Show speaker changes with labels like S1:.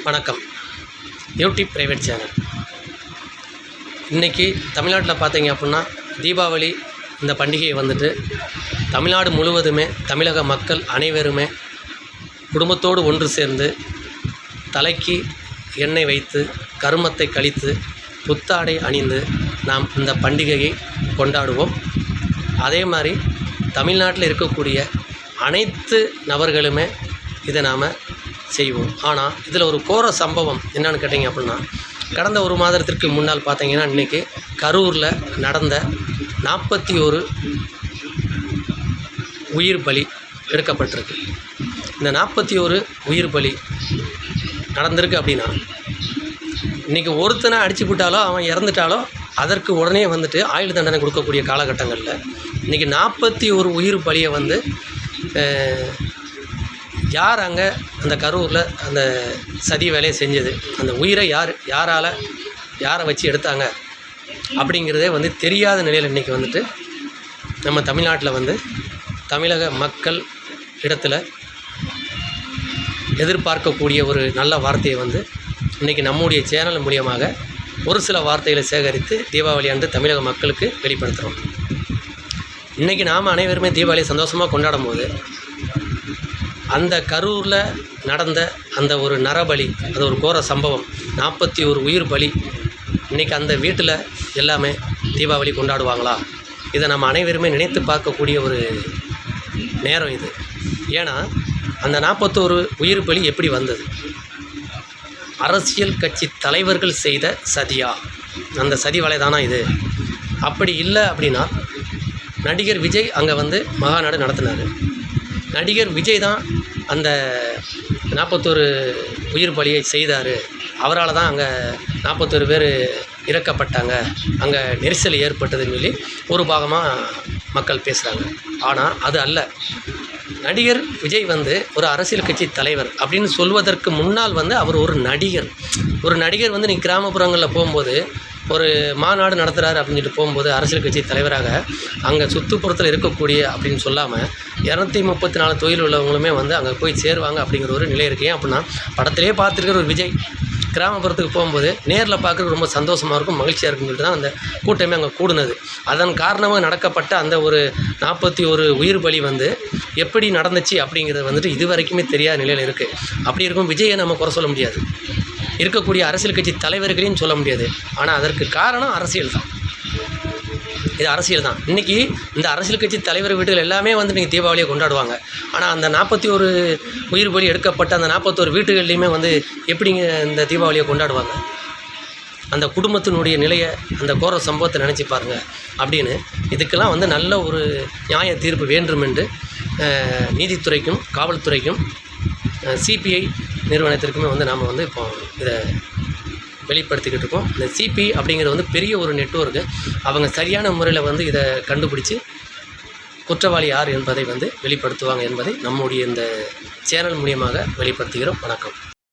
S1: வணக்கம். YouTube private channel. இன்றைக்கி தமிழ்நாட்டில் பார்த்தீங்க அப்படின்னா தீபாவளி இந்த பண்டிகையை வந்துட்டு தமிழ்நாடு முழுவதுமே தமிழக மக்கள் அனைவருமே குடும்பத்தோடு ஒன்று சேர்ந்து தலைக்கு எண்ணெய் வைத்து கருமத்தை கழித்து புத்தாடை அணிந்து நாம் இந்த பண்டிகையை கொண்டாடுவோம். அதே மாதிரி தமிழ்நாட்டில் இருக்கக்கூடிய அனைத்து நபர்களுமே இதை நாம் செய்வோம். ஆனால் இதில் ஒரு கோர சம்பவம் என்னென்னு கேட்டிங்க அப்படின்னா, கடந்த ஒரு மாதத்திற்கு முன்னால் பார்த்தீங்கன்னா இன்றைக்கி கரூரில் நடந்த 41 உயிர் பலி எடுக்கப்பட்டிருக்கு. இந்த 41 உயிர் பலி நடந்திருக்கு அப்படின்னா, இன்றைக்கி ஒருத்தனை அடித்து விட்டாலோ அவன் இறந்துட்டாலோ அதற்கு உடனே வந்துட்டு ஆயுள் தண்டனை கொடுக்கக்கூடிய காலகட்டங்களில் இன்றைக்கி 41 உயிர் பலியை வந்து யார் அங்கே அந்த கரூரில் அந்த சதி வேலையை செஞ்சது, அந்த உயிரை யாரை வச்சு எடுத்தாங்க அப்படிங்கிறதே வந்து தெரியாத நிலையில் இன்றைக்கி வந்துட்டு நம்ம தமிழ்நாட்டில் வந்து தமிழக மக்கள் இடத்துல எதிர்பார்க்கக்கூடிய ஒரு நல்ல வார்த்தையை வந்து இன்றைக்கி நம்முடைய சேனல் மூலியமாக ஒரு சில வார்த்தைகளை சேகரித்து தீபாவளி அன்று தமிழக மக்களுக்கு வெளிப்படுத்துகிறோம். இன்றைக்கி நாம் அனைவருமே தீபாவளியை சந்தோஷமாக கொண்டாடும் போது அந்த கரூரில் நடந்த அந்த ஒரு நரபலி, அது ஒரு கோர சம்பவம், 41 உயிர் பலி, இன்றைக்கி அந்த வீட்டில் எல்லாமே தீபாவளி கொண்டாடுவாங்களா? இதை நம்ம அனைவருமே நினைத்து பார்க்கக்கூடிய ஒரு நேரம் இது. ஏன்னா அந்த 41 உயிர் பலி எப்படி வந்தது? அரசியல் கட்சி தலைவர்கள் செய்த சதியா? அந்த சதி வலைதானா இது? அப்படி இல்லை அப்படின்னா நடிகர் விஜய் அங்கே வந்து மகாநாடு நடத்தினார். நடிகர் விஜய் தான் அந்த 41 உயிர் பலியை செய்தார். அவரால் தான் அங்கே 41 பேர் இறக்கப்பட்டாங்க, அங்கே நெரிசல் ஏற்பட்டதுன்னு சொல்லி ஒரு பாகமாக மக்கள் பேசுகிறாங்க. ஆனால் அது அல்ல. நடிகர் விஜய் வந்து ஒரு அரசியல் கட்சி தலைவர் அப்படின்னு சொல்வதற்கு முன்னால் வந்து அவர் ஒரு நடிகர் வந்து நீ கிராமப்புறங்களில் போகும்போது ஒரு மாநாடு நடத்துகிறாரு அப்படின்னு சொல்லிட்டு போகும்போது அரசியல் கட்சி தலைவராக அங்கே சுற்றுப்புறத்தில் இருக்கக்கூடிய அப்படின்னு சொல்லாமல் 234 தொழில் உள்ளவங்களுமே வந்து அங்கே போய் சேருவாங்க அப்படிங்கிற ஒரு நிலை இருக்குது. ஏன் அப்படின்னா படத்திலே பார்த்துருக்கிற ஒரு விஜய் கிராமப்புறத்துக்கு போகும்போது நேரில் பார்க்குறது ரொம்ப சந்தோஷமாக இருக்கும், மகிழ்ச்சியாக இருக்குன்னு சொல்லிட்டு தான் அந்த கூட்டமே அங்கே கூடுனது. அதன் காரணமாக நடக்கப்பட்ட அந்த ஒரு 41 உயிர் பலி வந்து எப்படி நடந்துச்சு அப்படிங்கிறது வந்துட்டு இது வரைக்குமே தெரியாத நிலையில் இருக்குது. அப்படி இருக்கும் விஜயை நம்ம குறை சொல்ல முடியாது, இருக்கக்கூடிய அரசியல் கட்சி தலைவர்களையும் சொல்ல முடியாது. ஆனால் அதற்கு காரணம் அரசியல் தான். இது அரசியல் தான். இன்றைக்கி இந்த அரசியல் கட்சி தலைவர் வீடுகள் எல்லாமே வந்து இன்றைக்கி தீபாவளியை கொண்டாடுவாங்க. ஆனால் அந்த 41 உயிர் பலி எடுக்கப்பட்ட அந்த 41 வீட்டுகள்லையுமே வந்து எப்படிங்க இந்த தீபாவளியை கொண்டாடுவாங்க? அந்த குடும்பத்தினுடைய நிலையை, அந்த கோர சம்பவத்தை நினச்சி பாருங்கள் அப்படின்னு. இதுக்கெல்லாம் வந்து நல்ல ஒரு நியாய தீர்ப்பு வேண்டும் என்று நீதித்துறைக்கும் காவல்துறைக்கும் சிபிஐ நிறுவனத்திற்குமே வந்து நாம் வந்து இப்போ இதை வெளிப்படுத்திக்கிட்டு இருக்கோம். இந்த சிபிஐ அப்படிங்கிறது வந்து பெரிய ஒரு நெட்வொர்க்கு. அவங்க சரியான முறையில் வந்து இதை கண்டுபிடிச்சி குற்றவாளி யார் என்பதை வந்து வெளிப்படுத்துவாங்க என்பதை நம்முடைய இந்த சேனல் மூலியமாக வெளிப்படுத்துகிறோம். வணக்கம்.